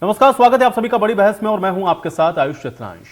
नमस्कार, स्वागत है आप सभी का बड़ी बहस में और मैं हूं आपके साथ आयुष चित्रांश।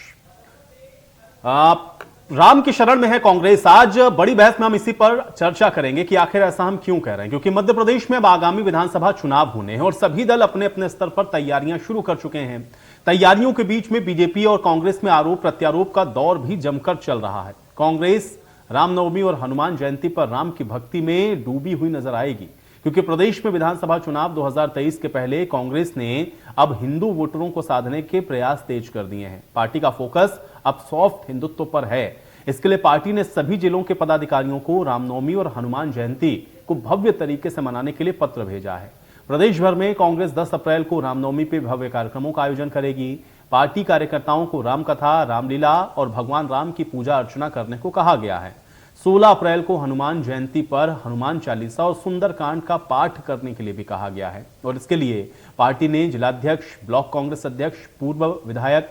राम की शरण में है कांग्रेस। आज बड़ी बहस में हम इसी पर चर्चा करेंगे कि आखिर ऐसा हम क्यों कह रहे हैं, क्योंकि मध्य प्रदेश में अब आगामी विधानसभा चुनाव होने हैं और सभी दल अपने अपने स्तर पर तैयारियां शुरू कर चुके हैं। तैयारियों के बीच में बीजेपी और कांग्रेस में आरोप प्रत्यारोप का दौर भी जमकर चल रहा है। कांग्रेस रामनवमी और हनुमान जयंती पर राम की भक्ति में डूबी हुई नजर आएगी, क्योंकि प्रदेश में विधानसभा चुनाव 2023 के पहले कांग्रेस ने अब हिंदू वोटरों को साधने के प्रयास तेज कर दिए हैं। पार्टी का फोकस अब सॉफ्ट हिंदुत्व पर है। इसके लिए पार्टी ने सभी जिलों के पदाधिकारियों को रामनवमी और हनुमान जयंती को भव्य तरीके से मनाने के लिए पत्र भेजा है। प्रदेश भर में कांग्रेस 10 अप्रैल को रामनवमी पे भव्य कार्यक्रमों का आयोजन करेगी। पार्टी कार्यकर्ताओं को रामकथा, रामलीला और भगवान राम की पूजा अर्चना करने को कहा गया है। 16 अप्रैल को हनुमान जयंती पर हनुमान चालीसा और सुंदरकांड का पाठ करने के लिए भी कहा गया है और इसके लिए पार्टी ने जिलाध्यक्ष, ब्लॉक कांग्रेस अध्यक्ष, पूर्व विधायक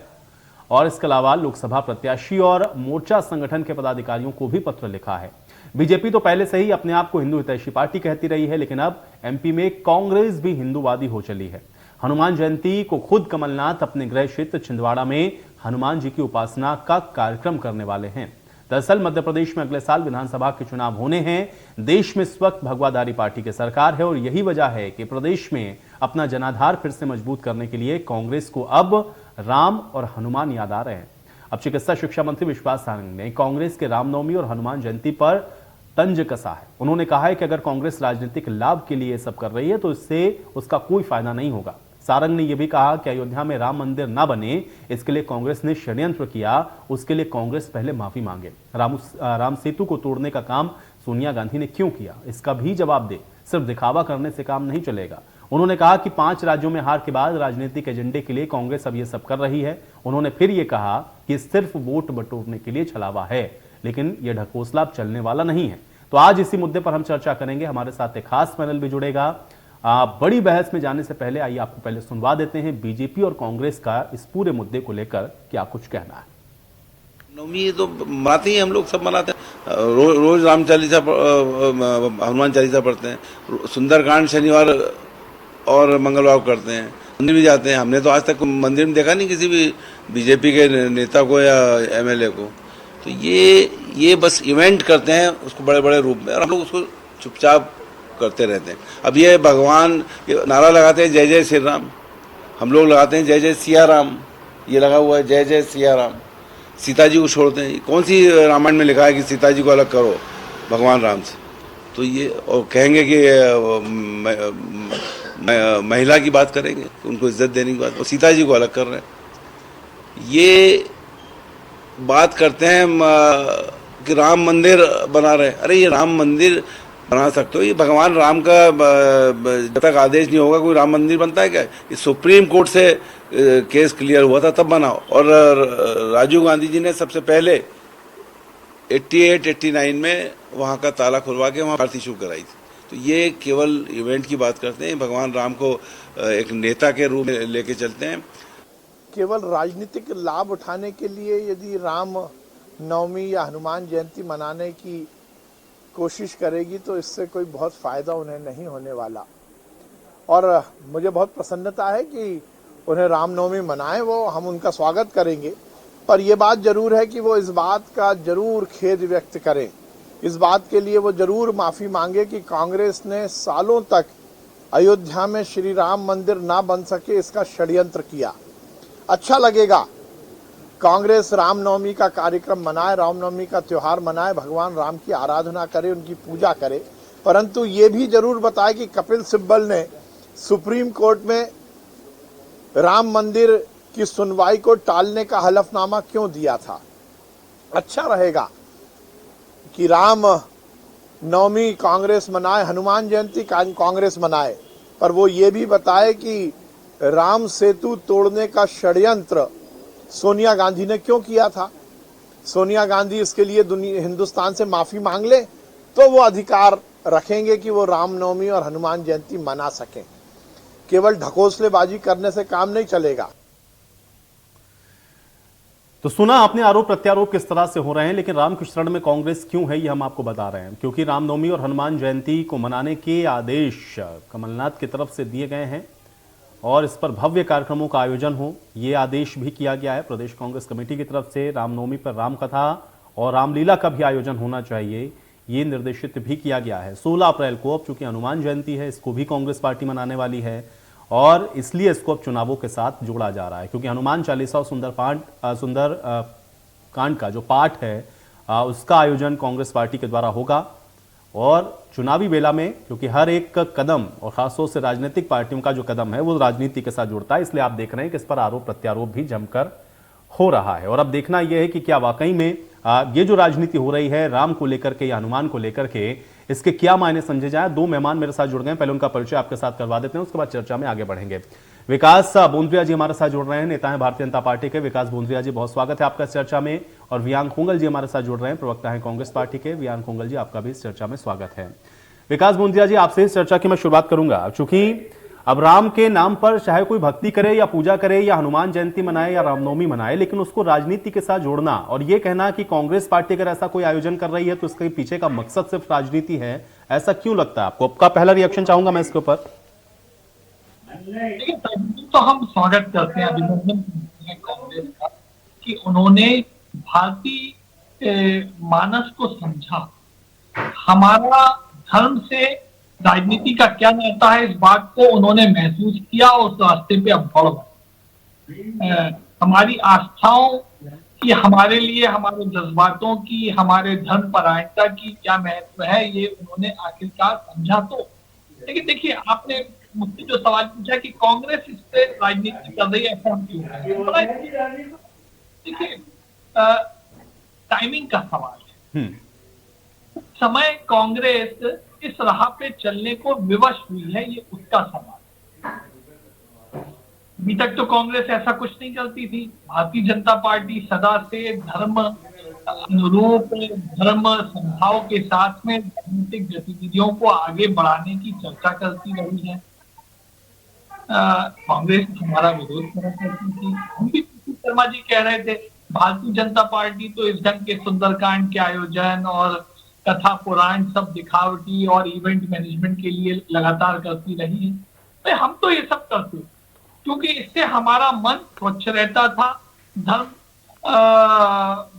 और इसके अलावा लोकसभा प्रत्याशी और मोर्चा संगठन के पदाधिकारियों को भी पत्र लिखा है। बीजेपी तो पहले से ही अपने आप को हिंदू हितैषी पार्टी कहती रही है, लेकिन अब एमपी में कांग्रेस भी हिंदूवादी हो चली है। हनुमान जयंती को खुद कमलनाथ अपने गृह क्षेत्र छिंदवाड़ा में हनुमान जी की उपासना का कार्यक्रम करने वाले हैं। दरअसल मध्य प्रदेश में अगले साल विधानसभा के चुनाव होने हैं। देश में इस वक्त भगवाधारी पार्टी की सरकार है और यही वजह है कि प्रदेश में अपना जनाधार फिर से मजबूत करने के लिए कांग्रेस को अब राम और हनुमान याद आ रहे हैं। अब चिकित्सा शिक्षा मंत्री विश्वास सारंग ने कांग्रेस के रामनवमी और हनुमान जयंती पर तंज कसा है। उन्होंने कहा है कि अगर कांग्रेस राजनीतिक लाभ के लिए सब कर रही है तो इससे उसका कोई फायदा नहीं होगा। सारंग ने यह भी कहा कि अयोध्या में राम मंदिर ना बने, इसके लिए कांग्रेस ने षड्यंत्र किया, उसके लिए कांग्रेस पहले माफी मांगे। राम सेतु को तोड़ने का काम सोनिया गांधी ने क्यों किया, इसका भी जवाब दे। सिर्फ दिखावा करने से काम नहीं चलेगा। उन्होंने कहा कि 5 राज्यों में हार के बाद राजनीतिक एजेंडे के लिए कांग्रेस अब यह सब कर रही है। उन्होंने फिर यह कहा कि सिर्फ वोट बटोरने के लिए छलावा है, लेकिन यह ढकोसला अब चलने वाला नहीं है। तो आज इसी मुद्दे पर हम चर्चा करेंगे। हमारे साथ एक खास पैनल भी जुड़ेगा। बड़ी बहस में जाने से पहले आइए आपको पहले सुनवा देते हैं बीजेपी और कांग्रेस का इस पूरे मुद्दे को लेकर क्या कुछ कहना है। नवमी तो मनाते ही हम लोग, सब मनाते हैं। रोज राम चालीसा, हनुमान चालीसा पढ़ते हैं। सुंदरकांड शनिवार और मंगलवार करते हैं। मंदिर भी जाते हैं। हमने तो आज तक मंदिर में देखा नहीं किसी भी बीजेपी के नेता को या एमएलए को। तो ये बस इवेंट करते हैं उसको बड़े बड़े रूप में, और हम लोग उसको चुपचाप करते रहते हैं। अब ये भगवान नारा लगाते हैं जय जय श्री राम, हम लोग लगाते हैं जय जय सिया राम। ये लगा हुआ है जय जय सिया राम। सीता जी को छोड़ते हैं। कौन सी रामायण में लिखा है कि सीता जी को अलग करो भगवान राम से? तो ये और कहेंगे कि महिला की बात करेंगे, उनको इज्जत देने की बात, और सीता जी को अलग कर रहे हैं। ये बात करते हैं कि राम मंदिर बना रहे हैं। अरे ये राम मंदिर बना सकते हो, ये भगवान राम का जब तक आदेश नहीं होगा कोई राम मंदिर बनता है क्या? ये सुप्रीम कोर्ट से केस क्लियर हुआ था तब बनाओ। और राजीव गांधी जी ने सबसे पहले 88-89 में वहाँ का ताला खुलवा के वहाँ आरती शुरू कराई थी। तो ये केवल इवेंट की बात करते हैं। भगवान राम को एक नेता के रूप में लेके चलते हैं। केवल राजनीतिक लाभ उठाने के लिए यदि राम नवमी या हनुमान जयंती मनाने की कोशिश करेगी तो इससे कोई बहुत फायदा उन्हें नहीं होने वाला। और मुझे बहुत प्रसन्नता है कि उन्हें रामनवमी मनाएं, वो हम उनका स्वागत करेंगे। पर यह बात जरूर है कि वो इस बात का जरूर खेद व्यक्त करें, इस बात के लिए वो जरूर माफी मांगे कि कांग्रेस ने सालों तक अयोध्या में श्री राम मंदिर ना बन सके इसका षड्यंत्र किया। अच्छा लगेगा कांग्रेस रामनवमी का कार्यक्रम मनाए, रामनवमी का त्योहार मनाए, भगवान राम की आराधना करे, उनकी पूजा करे, परंतु ये भी जरूर बताए कि कपिल सिब्बल ने सुप्रीम कोर्ट में राम मंदिर की सुनवाई को टालने का हलफनामा क्यों दिया था। अच्छा रहेगा कि राम नवमी कांग्रेस मनाए, हनुमान जयंती कांग्रेस मनाए, पर वो ये भी बताए कि राम सेतु तोड़ने का षड्यंत्र सोनिया गांधी ने क्यों किया था। सोनिया गांधी इसके लिए हिंदुस्तान से माफी मांग ले तो वो अधिकार रखेंगे कि वो रामनवमी और हनुमान जयंती मना सकें। केवल ढकोसलेबाजी करने से काम नहीं चलेगा। तो सुना आपने, आरोप प्रत्यारोप किस तरह से हो रहे हैं, लेकिन राम की शरण में कांग्रेस क्यों है ये हम आपको बता रहे हैं। क्योंकि रामनवमी और हनुमान जयंती को मनाने के आदेश कमलनाथ की तरफ से दिए गए हैं और इस पर भव्य कार्यक्रमों का आयोजन हो, ये आदेश भी किया गया है प्रदेश कांग्रेस कमेटी की तरफ से। रामनवमी पर रामकथा और रामलीला का भी आयोजन होना चाहिए, ये निर्देशित भी किया गया है। 16 अप्रैल को, अब चूंकि हनुमान जयंती है, इसको भी कांग्रेस पार्टी मनाने वाली है और इसलिए इसको अब चुनावों के साथ जोड़ा जा रहा है, क्योंकि हनुमान चालीसा और सुंदर कांड का जो पाठ है उसका आयोजन कांग्रेस पार्टी के द्वारा होगा। और चुनावी बेला में, क्योंकि हर एक कदम और खासतौर से राजनीतिक पार्टियों का जो कदम है वो राजनीति के साथ जुड़ता है, इसलिए आप देख रहे हैं कि इस पर आरोप प्रत्यारोप भी जमकर हो रहा है। और अब देखना यह है कि क्या वाकई में ये जो राजनीति हो रही है राम को लेकर के या हनुमान को लेकर के, इसके क्या मायने समझे जाए। दो मेहमान मेरे साथ जुड़ गए, पहले उनका परिचय आपके साथ करवा देते हैं, उसके बाद चर्चा में आगे बढ़ेंगे। विकास बोंद्रिया जी हमारे साथ जुड़ रहे हैं, नेता हैं भारतीय जनता पार्टी के। विकास बोंद्रिया जी, बहुत स्वागत है आपका इस चर्चा में। और वियांग खोंगल जी हमारे साथ जुड़ रहे हैं, प्रवक्ता हैं कांग्रेस पार्टी के। वियांग खोंगल जी, आपका भी इस चर्चा में स्वागत है। विकास बोंद्रिया जी, आपसे इस चर्चा की मैं शुरुआत करूंगा। चूंकि अब राम के नाम पर चाहे कोई भक्ति करे या पूजा करे या हनुमान जयंती मनाए या रामनवमी मनाए, लेकिन उसको राजनीति के साथ जोड़ना और ये कहना कि कांग्रेस पार्टी अगर ऐसा कोई आयोजन कर रही है तो इसके पीछे का मकसद सिर्फ राजनीति है, ऐसा क्यों लगता है आपको? आपका पहला रिएक्शन चाहूंगा मैं इसके ऊपर। देखिए, तो हम स्वागत करते हैं, अभिनंदन करते हैं कांग्रेस का कि उन्होंने भारतीय मानस को समझा। हमारा धर्म से राजनीति का क्या नाता है, इस बात को उन्होंने महसूस किया और उस रास्ते पे अब बढ़ गए। हमारी आस्थाओं की, हमारे लिए हमारे जज्बातों की, हमारे धर्म परायणता की क्या महत्व है, ये उन्होंने आखिरकार समझा। तो लेकिन देखिए, आपने मुझसे जो सवाल पूछा कि कांग्रेस इस पे राजनीति कर रही है, ऐसा हम क्यों कह रहे हैं? देखिए, टाइमिंग का सवाल है। समय कांग्रेस इस राह पे चलने को विवश हुई है, ये उसका सवाल है। अभी तक तो कांग्रेस ऐसा कुछ नहीं करती थी। भारतीय जनता पार्टी सदा से धर्म अनुरूप, धर्म संभाव के साथ में राजनीतिक गतिविधियों को आगे बढ़ाने की चर्चा करती रही है। कांग्रेस हमारा विरोध करा करती थी। हम भी शर्मा जी कह रहे थे, भारतीय जनता पार्टी तो इस ढंग के सुंदरकांड के आयोजन और कथा पुराण सब दिखावटी और इवेंट मैनेजमेंट के लिए लगातार करती रही है। तो हम तो ये सब करते क्योंकि इससे हमारा मन स्वच्छ रहता था। धर्म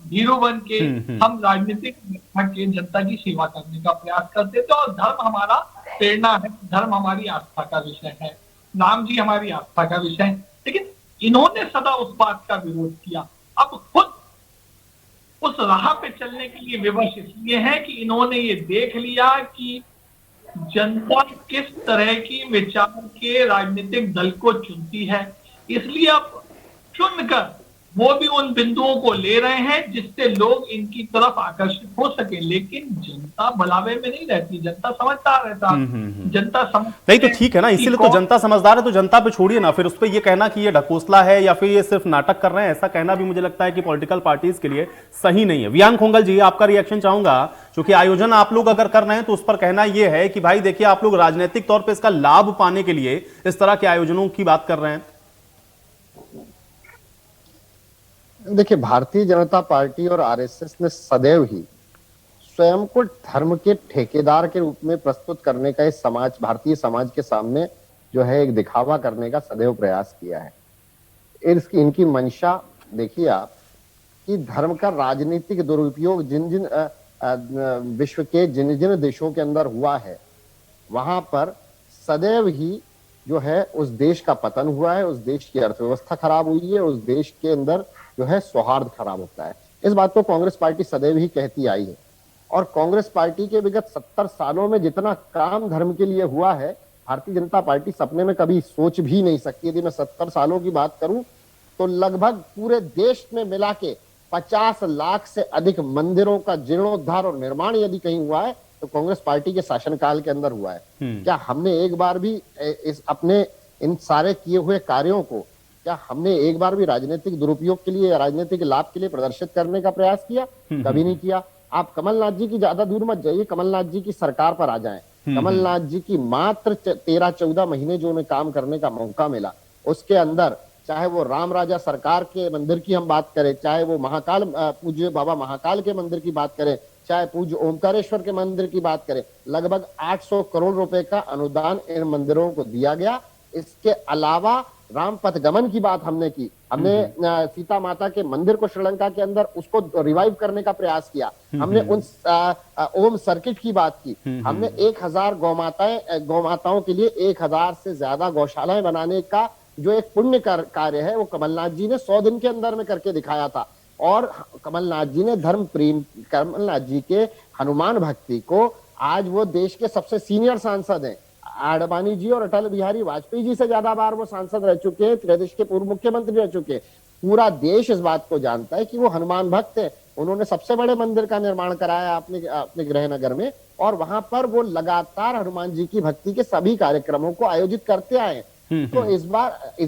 भीरू बन के हम राजनीतिक के जनता की सेवा करने का प्रयास करते थे और धर्म हमारा प्रेरणा है, धर्म हमारी आस्था का विषय है, राम जी हमारी आस्था का विषय है। लेकिन इन्होंने सदा उस बात का विरोध किया। अब खुद उस राह पे चलने के लिए विवश इसलिए है कि इन्होंने ये देख लिया कि जनता किस तरह की विचार के राजनीतिक दल को चुनती है, इसलिए अब चुनकर वो भी उन बिंदुओं को ले रहे हैं जिससे लोग इनकी तरफ आकर्षित हो सके। लेकिन जनता भलावे में नहीं रहती, जनता समझदार रहता। जनता समझ नहीं तो ठीक है ना, इसीलिए तो जनता समझदार है, तो जनता पे छोड़िए ना, फिर उस पर ये कहना कि ये ढकोसला है या फिर ये सिर्फ नाटक कर रहे हैं, ऐसा कहना भी मुझे लगता है कि पॉलिटिकल पार्टीज के लिए सही नहीं है। वियांग खोंगल जी, आपका रिएक्शन चाहूंगा, क्योंकि आयोजन आप लोग अगर कर रहे हैं तो उस पर कहना यह है कि भाई देखिए, आप लोग राजनीतिक तौर पर इसका लाभ पाने के लिए इस तरह के आयोजनों की बात कर रहे हैं। देखिए, भारतीय जनता पार्टी और आरएसएस ने सदैव ही स्वयं को धर्म के ठेकेदार के रूप में प्रस्तुत करने का इस भारतीय समाज के सामने जो है एक दिखावा करने का सदैव प्रयास किया है। इनकी मंशा देखिए आप कि धर्म का राजनीतिक दुरुपयोग जिन जिन विश्व के जिन जिन देशों के अंदर हुआ है, वहां पर सदैव ही जो है उस देश का पतन हुआ है, उस देश की अर्थव्यवस्था खराब हुई है, उस देश के अंदर जो है सौहार्द खराब होता है। इस बात को कांग्रेस पार्टी सदैव ही कहती आई है और कांग्रेस पार्टी के विगत 70 सालों में जितना काम धर्म के लिए हुआ है, भारतीय जनता पार्टी सपने में कभी सोच भी नहीं सकती। यदि मैं 70 सालों की बात करूं तो लगभग पूरे देश में मिला के 50 लाख से अधिक मंदिरों का जीर्णोद्धार और निर्माण यदि कहीं हुआ है तो कांग्रेस पार्टी के शासनकाल के अंदर हुआ है। क्या हमने एक बार भी इस अपने इन सारे किए हुए कार्यों को, क्या हमने एक बार भी राजनीतिक दुरुपयोग के लिए, राजनीतिक लाभ के लिए प्रदर्शित करने का प्रयास किया? कभी नहीं किया। आप कमलनाथ जी की ज्यादा दूर मत जाइए, कमलनाथ जी की सरकार पर आ जाएं। कमलनाथ जी की मात्र 13-14 महीने जो उन्हें काम करने का मौका मिला, उसके अंदर चाहे वो राम राजा सरकार के मंदिर की हम बात करें, चाहे वो महाकाल पूज्य बाबा महाकाल के मंदिर की बात करें, चाहे पूज्य ओमकारेश्वर के मंदिर की बात करें, लगभग 800 करोड़ रुपए का अनुदान इन मंदिरों को दिया गया। इसके अलावा राम पथगमन की बात हमने की, हमने सीता माता के मंदिर को श्रीलंका के अंदर उसको रिवाइव करने का प्रयास किया, हमने उन ओम सर्किट की बात की, हमने 1000 गौमाताओं के लिए 1000 से ज्यादा गौशालाएं बनाने का जो एक पुण्य कार्य है वो कमलनाथ जी ने 100 दिन के अंदर में करके दिखाया था। और कमलनाथ जी ने धर्म प्रेम, कमलनाथ जी के हनुमान भक्ति को आज वो देश के सबसे सीनियर सांसद हैं। आडवाणी जी और अटल बिहारी वाजपेयी जी से ज्यादा बार वो सांसद रह चुके हैं, प्रदेश के पूर्व मुख्यमंत्री रह चुके हैं। पूरा देश इस बात को जानता है कि वो हनुमान भक्त है। उन्होंने सबसे बड़े मंदिर का निर्माण कराया अपने गृहनगर में, और वहां पर वो लगातार हनुमान जी की भक्ति के सभी कार्यक्रमों को आयोजित करते आए हैं। तो इस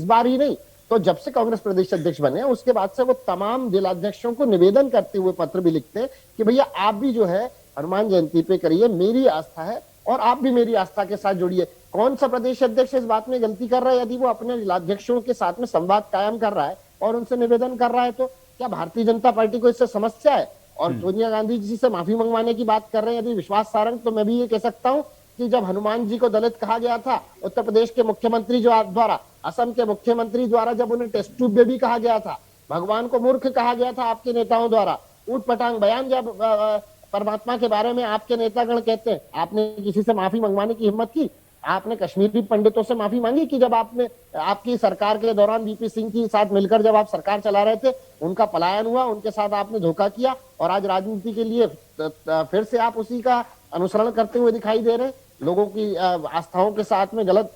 बार ही नहीं, तो जब से कांग्रेस प्रदेश अध्यक्ष बने उसके बाद से वो तमाम जिलाध्यक्षों को निवेदन करते हुए पत्र भी लिखते हैं कि भैया आप भी जो है हनुमान जयंती पे करिए, मेरी आस्था है और आप भी मेरी आस्था के साथ जुड़िए। कौन सा प्रदेश अध्यक्ष इस बात में गलती कर रहा है? यदि वो अपने जिलाध्यक्षों के साथ में संवाद कायम कर रहा है और उनसे निवेदन कर रहा है, तो क्या भारतीय जनता पार्टी को इससे समस्या है? और सोनिया गांधी जी से माफी मंगवाने की बात कर रहे हैं यदि विश्वास सारंग, तो मैं भी ये कह सकता हूं कि जब हनुमान जी को दलित कहा गया था उत्तर प्रदेश के मुख्यमंत्री द्वारा, असम के मुख्यमंत्री द्वारा जब उन्हें टेस्ट ट्यूब बेबी कहा गया था, भगवान को मूर्ख कहा गया था आपके नेताओं द्वारा, ऊट पटांग बयान जब परमात्मा के बारे में आपके नेतागण कहते हैं, आपने किसी से माफी मंगवाने की हिम्मत की? आपने कश्मीरी पंडितों से माफी मांगी कि जब आपकी सरकार के दौरान वीपी सिंह के साथ मिलकर जब आप सरकार चला रहे थे, उनका पलायन हुआ, उनके साथ आपने धोखा किया और आज राजनीति के लिए फिर से आप उसी का अनुसरण करते हुए दिखाई दे रहे हैं। लोगों की आस्थाओं के साथ में गलत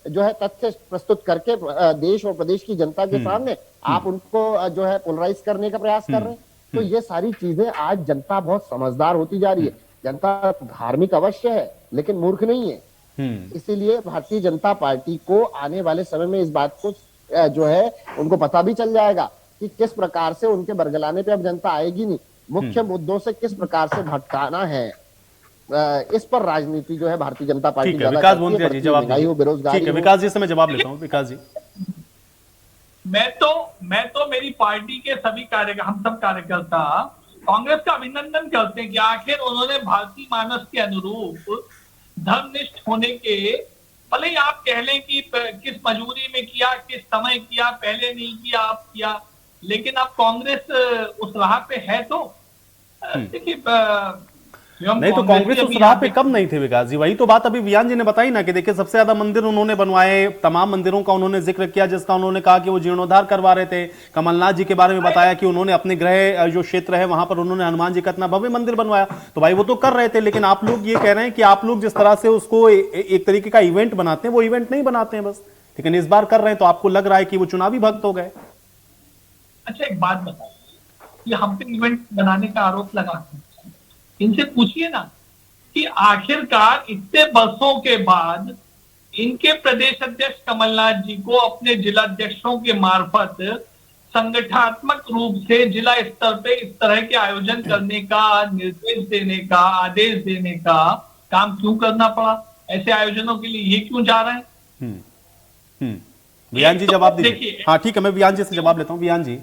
जो है तथ्य प्रस्तुत करके देश और प्रदेश की जनता के सामने आप उनको जो है पोलराइज करने का प्रयास कर रहे हैं। तो ये सारी चीजें आज जनता बहुत समझदार होती जा रही है। जनता धार्मिक अवश्य है लेकिन मूर्ख नहीं है। इसीलिए भारतीय जनता पार्टी को आने वाले समय में इस बात को जो है उनको पता भी चल जाएगा कि किस प्रकार से उनके बरगलाने पे अब जनता आएगी नहीं, मुख्य मुद्दों से किस प्रकार से भटकाना है, इस पर राजनीति जो है भारतीय जनता पार्टी विकास बोंदिया जी जवाब दीजिए। बेरोजगारी। ठीक है विकास जी से मैं जवाब लेता हूँ। विकास जी, मैं तो मेरी पार्टी के सभी हम सब कार्यकर्ता कांग्रेस का अभिनंदन करते हैं कि आखिर उन्होंने भारतीय मानस के अनुरूप धर्मनिष्ठ होने के, भले ही आप कह लें कि किस मजबूरी में किया, किस समय किया, पहले नहीं किया, आप किया, लेकिन अब कांग्रेस उस राह पे है। तो देखिए नहीं तो कांग्रेस उस राह पे कब नहीं थे विकास जी? वही तो बात अभी वियान जी ने बताई ना कि देखिए सबसे ज्यादा मंदिर उन्होंने बनवाए, तमाम मंदिरों का उन्होंने जिक्र किया जिसका उन्होंने कहा कि वो जीर्णोद्धार करवा रहे थे। कमलनाथ जी के बारे में बताया कि उन्होंने अपने गृह जो क्षेत्र है वहां पर उन्होंने हनुमान जी का इतना भव्य मंदिर बनवाया। तो भाई वो तो कर रहे थे, लेकिन आप लोग ये कह रहे हैं कि आप लोग जिस तरह से उसको एक तरीके का इवेंट बनाते हैं वो इवेंट नहीं बनाते हैं बस, लेकिन इस बार कर रहे हैं तो आपको लग रहा है कि वो चुनावी भक्त हो गए। अच्छा एक बात बताइए, ये हम पे इवेंट बनाने का आरोप लगाते हैं, इनसे पूछिए ना कि आखिरकार इतने वर्षों के बाद इनके प्रदेश अध्यक्ष कमलनाथ जी को अपने जिलाध्यक्षों के मार्फत संगठनात्मक रूप से जिला स्तर पे इस तरह के आयोजन करने का निर्देश देने का, आदेश देने का काम क्यों करना पड़ा? ऐसे आयोजनों के लिए ये क्यों जा रहे हैं? वियान जी जवाब दीजिए। हाँ ठीक है, मैं वियान जी से जवाब लेता हूँ। वियान जी,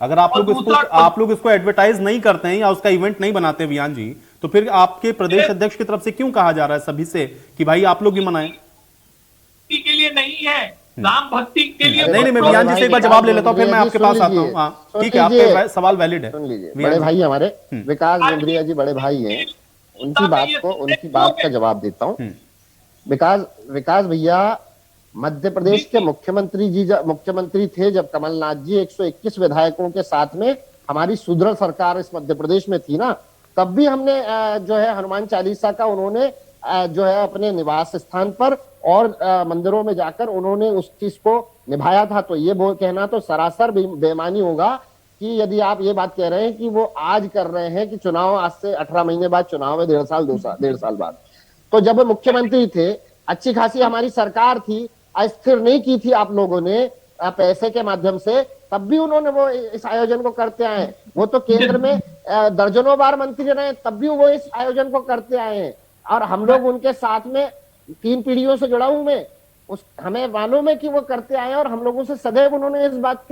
अगर आप लोग इसको एडवर्टाइज नहीं करते हैं या उसका इवेंट नहीं बनाते वियान जी, तो फिर आपके प्रदेश अध्यक्ष की तरफ से क्यों कहा जा रहा है सभी से कि भाई आप लोग भी मनाएं? के लिए नहीं है, राम भक्ति के लिए। नहीं मैं वियान जी से एक बार जवाब ले लेता हूँ, फिर मैं आपके पास आता हूँ। ठीक है, आपका सवाल वैलिड है। सुन लीजिए, बड़े भाई हमारे विकास बोंद्रिया जी बड़े भाई हैं, उनकी बात का जवाब देता हूँ। विकास भैया मध्य प्रदेश के मुख्यमंत्री थे जब कमलनाथ जी 121 विधायकों के साथ में हमारी सुदृढ़ सरकार इस मध्य प्रदेश में थी ना, तब भी हमने जो है हनुमान चालीसा का उन्होंने जो है अपने निवास स्थान पर और मंदिरों में जाकर उन्होंने उस चीज को निभाया था। तो ये कहना तो सरासर बेईमानी होगा कि यदि आप ये बात कह रहे हैं कि वो आज कर रहे हैं कि चुनाव आज से 18 महीने बाद चुनाव है, डेढ़ साल बाद। तो जब वो मुख्यमंत्री थे अच्छी खासी हमारी सरकार थी, अस्थिर नहीं की थी आप लोगों ने पैसे के माध्यम से, तब भी उन्होंने वो इस आयोजन को करते आए हैं। वो तो केंद्र में दर्जनों बार मंत्री रहे, तब भी वो इस आयोजन को करते आए हैं और हम लोग उनके साथ में 3 पीढ़ियों से जुड़ा हूं मैं, हमें मालूम है कि वो करते आए और हम लोगों से सदैव उन्होंने इस बात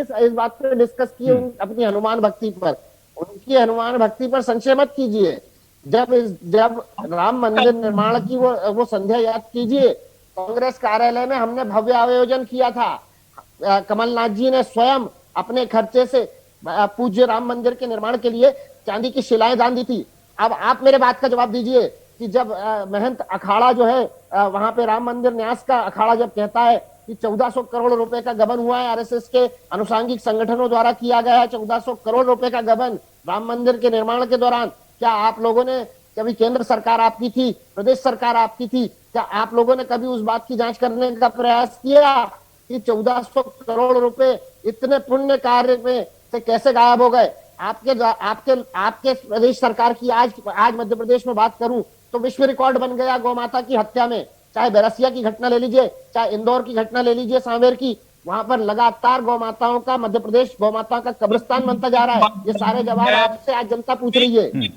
पर डिस्कस की अपनी हनुमान भक्ति पर। उनकी हनुमान भक्ति पर संशय मत कीजिए। जब राम मंदिर निर्माण की वो संध्या याद कीजिए कांग्रेस कार्यालय में हमने भव्य आयोजन किया था। कमलनाथ जी ने स्वयं अपने खर्चे से पूज्य राम मंदिर के निर्माण के लिए चांदी की शिलाएं दान दी थी। अब आप मेरे बात का जवाब दीजिए कि जब महंत अखाड़ा जो है वहां पे राम मंदिर न्यास का अखाड़ा जब कहता है कि 1400 करोड़ रुपए का गबन हुआ है, आरएसएस के अनुसांगिक संगठनों द्वारा किया गया है 1400 करोड़ रुपए का गबन राम मंदिर के निर्माण के दौरान, क्या आप लोगों ने कभी, केंद्र सरकार आपकी थी, प्रदेश सरकार आपकी थी, क्या आप लोगों ने कभी उस बात की जांच करने का प्रयास किया कि 1400 करोड़ रुपए इतने पुण्य कार्य में से कैसे गायब हो गए? आपके प्रदेश सरकार की आज मध्य प्रदेश में बात करूं तो विश्व रिकॉर्ड बन गया गौ माता की हत्या में। चाहे बैरसिया की घटना ले लीजिए, चाहे इंदौर की घटना ले लीजिए, सांवेर की, वहां पर लगातार गौ माताओं का, मध्य प्रदेश गौ माता का कब्रिस्तान बनता जा रहा है। ये सारे जवाब आपसे आज जनता पूछ रही है।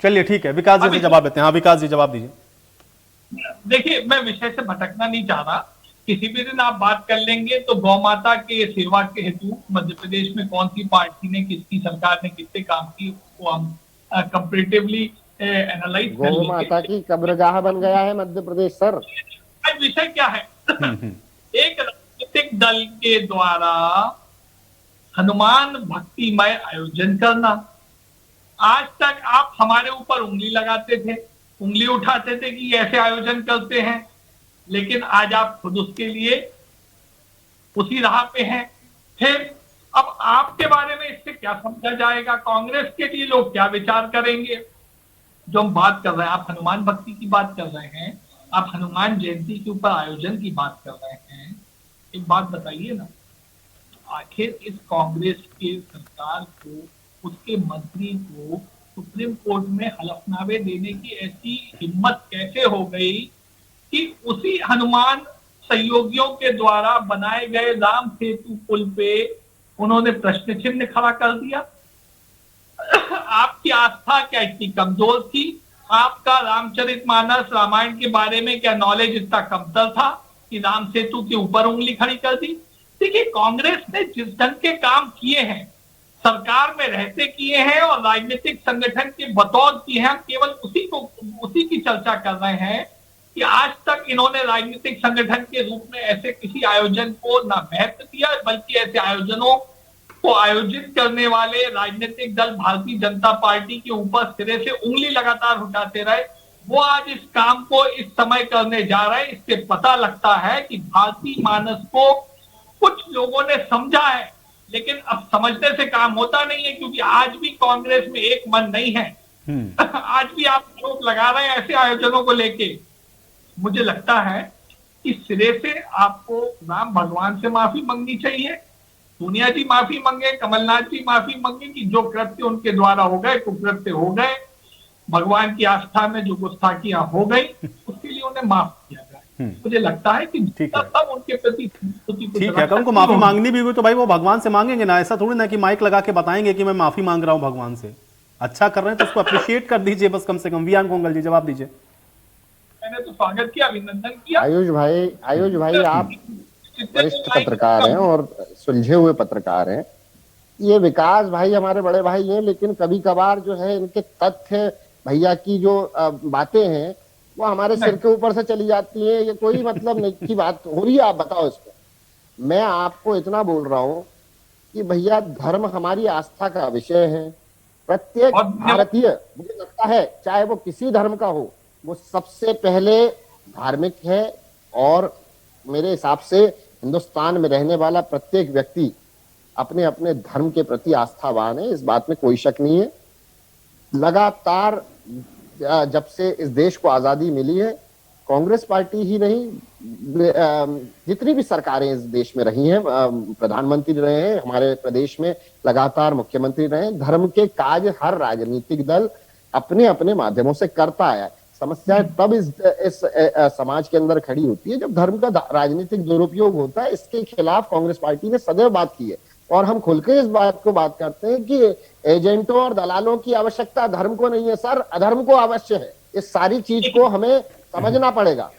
चलिए ठीक है, विकास जी से जवाब देते हैं। हाँ विकास जी जवाब दीजिए। देखिए, मैं विषय से भटकना नहीं चाह रहा, किसी भी दिन आप बात कर लेंगे तो गौ माता के सेवा के हेतु मध्य प्रदेश में कौन सी पार्टी ने, किसकी सरकार ने कितने काम की, वो हम कंपैरेटिवली एनालाइज कर लेंगे। गौ माता की कब्रगाह बन गया है मध्य प्रदेश सर। आज विषय क्या है? एक राजनीतिक दल के द्वारा हनुमान भक्तिमय आयोजन करना। आज तक आप हमारे ऊपर उंगली लगाते थे, उंगली उठाते थे कि ऐसे आयोजन करते हैं, लेकिन आज आप खुद उसके लिए उसी राह पे हैं। फिर अब आपके बारे में इससे क्या समझा जाएगा? कांग्रेस के लिए लोग क्या विचार करेंगे? जो हम बात कर रहे हैं, आप हनुमान भक्ति की बात कर रहे हैं, आप हनुमान जयंती के ऊपर आयोजन की बात कर रहे हैं। एक बात बताइए ना, आखिर इस कांग्रेस के सरकार को, उसके मंत्री को सुप्रीम कोर्ट में हलफनामे देने की ऐसी हिम्मत कैसे हो गई कि उसी हनुमान सहयोगियों के द्वारा बनाए गए राम सेतु पुल पे उन्होंने प्रश्न चिन्ह खड़ा कर दिया? आपकी आस्था क्या इतनी कमजोर थी? आपका रामचरितमानस, रामायण के बारे में क्या नॉलेज इतना कमतर था कि राम सेतु के ऊपर उंगली खड़ी कर दी? देखिए, कांग्रेस ने जिस ढंग के काम किए हैं, सरकार में रहते किए हैं और राजनीतिक संगठन के बतौर किए हैं, केवल उसी की चर्चा कर रहे हैं कि आज तक इन्होंने राजनीतिक संगठन के रूप में ऐसे किसी आयोजन को ना महत्व दिया, बल्कि ऐसे आयोजनों को आयोजित करने वाले राजनीतिक दल भारतीय जनता पार्टी के ऊपर सिरे से उंगली लगातार उठाते रहे। वो आज इस काम को इस समय करने जा रहे हैं। इससे पता लगता है कि भारतीय मानस को कुछ लोगों ने समझा है, लेकिन अब समझने से काम होता नहीं है, क्योंकि आज भी कांग्रेस में एक मन नहीं है। आज भी आप आरोप लगा रहे हैं ऐसे आयोजनों को लेके। मुझे लगता है कि सिरे से आपको राम भगवान से माफी मांगनी चाहिए, सोनिया जी माफी मांगे, कमलनाथ जी माफी मांगे कि जो कृत्य उनके द्वारा हो गए, कुकृत्य हो गए, भगवान की आस्था में जो गुस्ताखियां हो गई, उसके लिए उन्हें माफ किया जाए। मुझे लगता है कि तब उनके प्रति ठीक है, उनको माफी मांगनी भी हुई तो भाई वो भगवान से मांगेंगे ना, ऐसा थोड़ी ना कि माइक लगा के बताएंगे कि मैं माफी मांग रहा हूं भगवान से। अच्छा कर रहे हैं तो उसको अप्रिशिएट कर दीजिए बस, कम से कम। वियान कोंगल जी जवाब दीजिए। मैंने तो स्वागत किया, अभिनंदन किया। आयुष भाई आप वरिष्ठ पत्रकार हैं और सुलझे हुए पत्रकार हैं। ये विकास भाई हमारे बड़े भाई हैं, लेकिन कभी कभार जो है इनके तथ्य भैया की जो बातें हैं वो हमारे सिर के ऊपर से चली जाती है। ये कोई मतलब नहीं की बात हो रही है, आप बताओ इसको। मैं आपको इतना बोल रहा हूं कि भैया धर्म हमारी आस्था का विषय है। प्रत्येक भारतीय, मुझे लगता है चाहे वो किसी धर्म का हो, वो सबसे पहले धार्मिक है। और मेरे हिसाब से हिंदुस्तान में रहने वाला प्रत्येक व्यक्ति अपने अपने धर्म के प्रति आस्थावान है, इस बात में कोई शक नहीं है। लगातार जब से इस देश को आजादी मिली है, कांग्रेस पार्टी ही नहीं, जितनी भी सरकारें इस देश में रही हैं, प्रधानमंत्री रहे हैं हमारे प्रदेश में, लगातार मुख्यमंत्री रहे हैं, धर्म के काज हर राजनीतिक दल अपने अपने माध्यमों से करता आया है। समस्या तब इस समाज के अंदर खड़ी होती है जब धर्म का राजनीतिक दुरुपयोग होता है। इसके खिलाफ कांग्रेस पार्टी ने सदैव बात की है और हम खुल के इस बात करते हैं कि एजेंटों और दलालों की आवश्यकता धर्म को नहीं है सर, अधर्म को अवश्य है। इस सारी चीज को हमें समझना पड़ेगा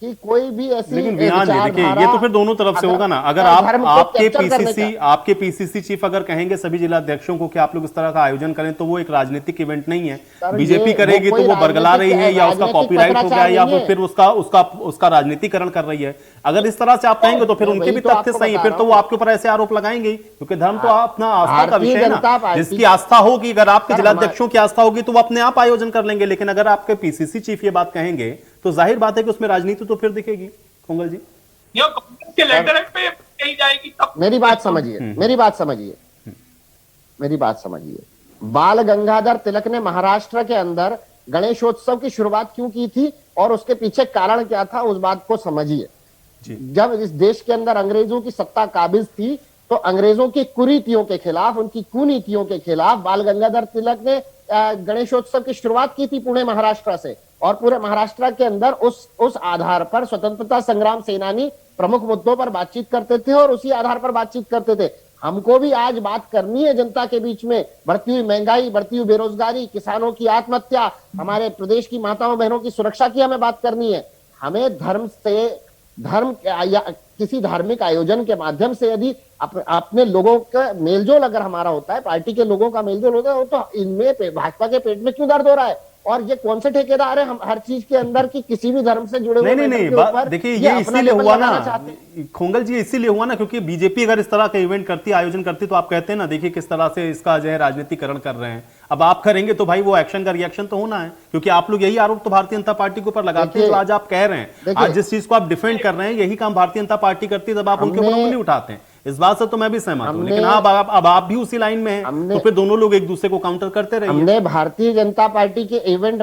कि कोई भी ऐसी लेकिन विहान जी देखिए, ये तो फिर दोनों तरफ से होगा ना। अगर आपके पीसीसी चीफ अगर कहेंगे सभी जिला अध्यक्षों को कि आप लोग इस तरह का आयोजन करें, तो वो एक राजनीतिक इवेंट नहीं है। बीजेपी करेगी तो वो बरगला रही है, या उसका कॉपीराइट हो गया, या फिर उसका राजनीतिकरण कर रही है। अगर इस तरह से आप कहेंगे तो फिर उनके भी तथ्य सही है, फिर तो वो आपके ऊपर ऐसे आरोप लगाएंगे ही, क्योंकि धर्म तो अपना आस्था का विषय है ना। जिसकी आस्था होगी, अगर आपके जिलाध्यक्षों की आस्था होगी तो वो अपने आप आयोजन कर लेंगे। लेकिन अगर आपके पीसीसी चीफ ये बात कहेंगे तो जाहिर बात है कि उसमें राजनीति तो फिर दिखेगी। कोंगल जी, कांग्रेस के लेटर पे कही जाएगी तब। मेरी बात समझिए, बाल गंगाधर तिलक ने महाराष्ट्र के अंदर गणेशोत्सव की शुरुआत क्यों की थी और उसके पीछे कारण क्या था, उस बात को समझिए। जब इस देश के अंदर अंग्रेजों की सत्ता काबिज थी तो अंग्रेजों की कुरीतियों के खिलाफ, उनकी कुनीतियों के खिलाफ बाल गंगाधर तिलक ने गणेशोत्सव की शुरुआत की थी पुणे महाराष्ट्र से। और पूरे महाराष्ट्र के अंदर उस आधार पर स्वतंत्रता संग्राम सेनानी प्रमुख मुद्दों पर बातचीत करते थे और उसी आधार पर बातचीत करते थे। हमको भी आज बात करनी है जनता के बीच में, बढ़ती हुई महंगाई, बढ़ती हुई बेरोजगारी, किसानों की आत्महत्या, हमारे प्रदेश की माताओं बहनों की सुरक्षा की हमें बात करनी है। हमें धर्म या किसी धार्मिक आयोजन के माध्यम से यदि अपने लोगों का मेलजोल अगर हमारा होता है, पार्टी के लोगों का मेलजोल होता है, तो इनमें भाजपा के पेट में क्यों दर्द हो रहा है? और ये कौन से ठेकेदार है हम हर चीज के अंदर की किसी भी धर्म से जुड़े हुए? नहीं, देखिए ये इसीलिए हुआ ना खोंगल जी, इसीलिए हुआ ना क्योंकि बीजेपी अगर इस तरह का इवेंट करती, आयोजन करती, तो आप कहते हैं ना देखिए किस तरह से इसका जो है राजनीतिकरण कर रहे हैं। अब आप करेंगे तो भाई वो एक्शन का रिएक्शन तो होना है, क्योंकि आप लोग यही आरोप तो भारतीय जनता पार्टी के ऊपर लगाते हैं। तो आज आप कह रहे हैं, आज जिस चीज को आप डिफेंड कर रहे हैं, यही काम भारतीय जनता पार्टी करती है, तब आप उनके ऊपर उंगली उठाते हैं। इस बात से तो मैं भी सहमत हूं, लेकिन अब आप भी उसी लाइन में हैं, तो फिर दोनों लोग एक दूसरे को काउंटर करते रहिए। हमने भारतीय जनता पार्टी के इवेंट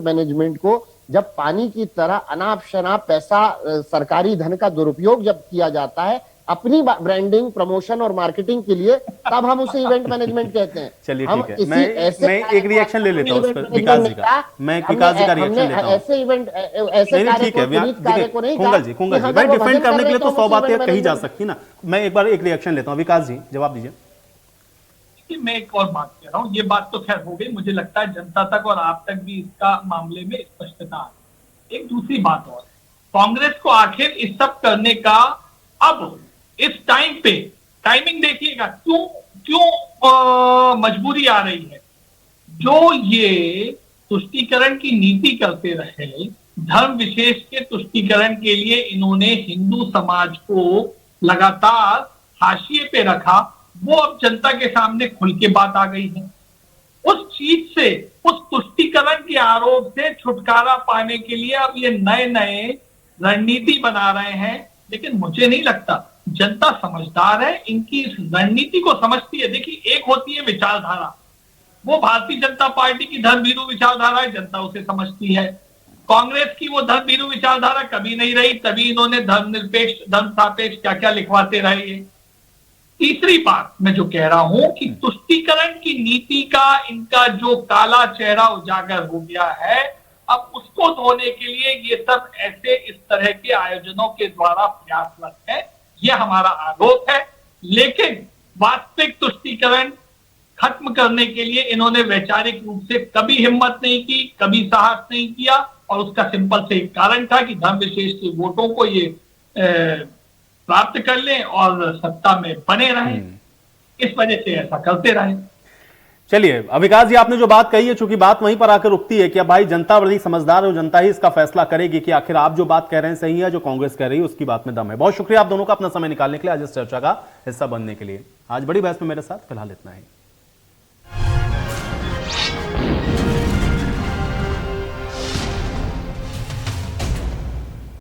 मैनेजमेंट को जब पानी की तरह अनाप शनाप पैसा, सरकारी धन का दुरुपयोग जब किया जाता है अपनी ब्रांडिंग, प्रमोशन और मार्केटिंग के लिए, तब हम उसे इवेंट मैनेजमेंट कहते हैं। चलिए ठीक है, मैं एक रिएक्शन ले लेता हूं उस पर, विकास जी का। मैं विकास जी का रिएक्शन लेता हूं। ऐसे इवेंट, ऐसे ठीक है, खोंगल जी, भाई डिफेंड करने के लिए तो 100 बातें कही जा सकती ना। मैं एक बार एक रिएक्शन लेता हूं। विकास जी जवाब दीजिए। मैं एक और बात कह रहा हूँ, ये बात तो खैर हो गई, मुझे लगता है जनता तक और आप तक भी इसका मामले में स्पष्टता है। एक दूसरी बात और, कांग्रेस को आखिर इस सब करने का अब इस टाइम पे, टाइमिंग देखिएगा, क्यों मजबूरी आ रही है। जो ये तुष्टीकरण की नीति करते रहे, धर्म विशेष के तुष्टीकरण के लिए इन्होंने हिंदू समाज को लगातार हाशिए पे रखा, वो अब जनता के सामने खुल के बात आ गई है। उस चीज से, उस तुष्टीकरण के आरोप से छुटकारा पाने के लिए अब ये नए नए रणनीति बना रहे हैं। लेकिन मुझे नहीं लगता, जनता समझदार है, इनकी इस रणनीति को समझती है। देखिए, एक होती है विचारधारा, वो भारतीय जनता पार्टी की धर्मभीरू विचारधारा है, जनता उसे समझती है। कांग्रेस की वो धर्मभीरू विचारधारा कभी नहीं रही, तभी इन्होंने धर्मनिरपेक्ष, धर्म सापेक्ष क्या क्या लिखवाते रहे। तीसरी बात मैं जो कह रहा हूं कि तुष्टीकरण की नीति का इनका जो काला चेहरा उजागर हो गया है, अब उसको धोने के लिए ये सब ऐसे इस तरह के आयोजनों के द्वारा प्रयासरत है, ये हमारा आरोप है। लेकिन वास्तविक तुष्टीकरण खत्म करने के लिए इन्होंने वैचारिक रूप से कभी हिम्मत नहीं की, कभी साहस नहीं किया, और उसका सिंपल से एक कारण था कि धर्म विशेष के वोटों को ये प्राप्त कर लें और सत्ता में बने रहें। इस वजह से ऐसा करते रहे। चलिए, विकास जी आपने जो बात कही है, चूंकि बात वहीं पर आकर रुकती है कि अब भाई जनता बड़ी समझदार है, जनता ही इसका फैसला करेगी कि आखिर आप जो बात कह रहे हैं सही है, जो कांग्रेस कह रही है उसकी बात में दम है। बहुत शुक्रिया आप दोनों का अपना समय निकालने के लिए, आज इस चर्चा का हिस्सा बनने के लिए। आज बड़ी बहस में मेरे साथ फिलहाल इतना ही।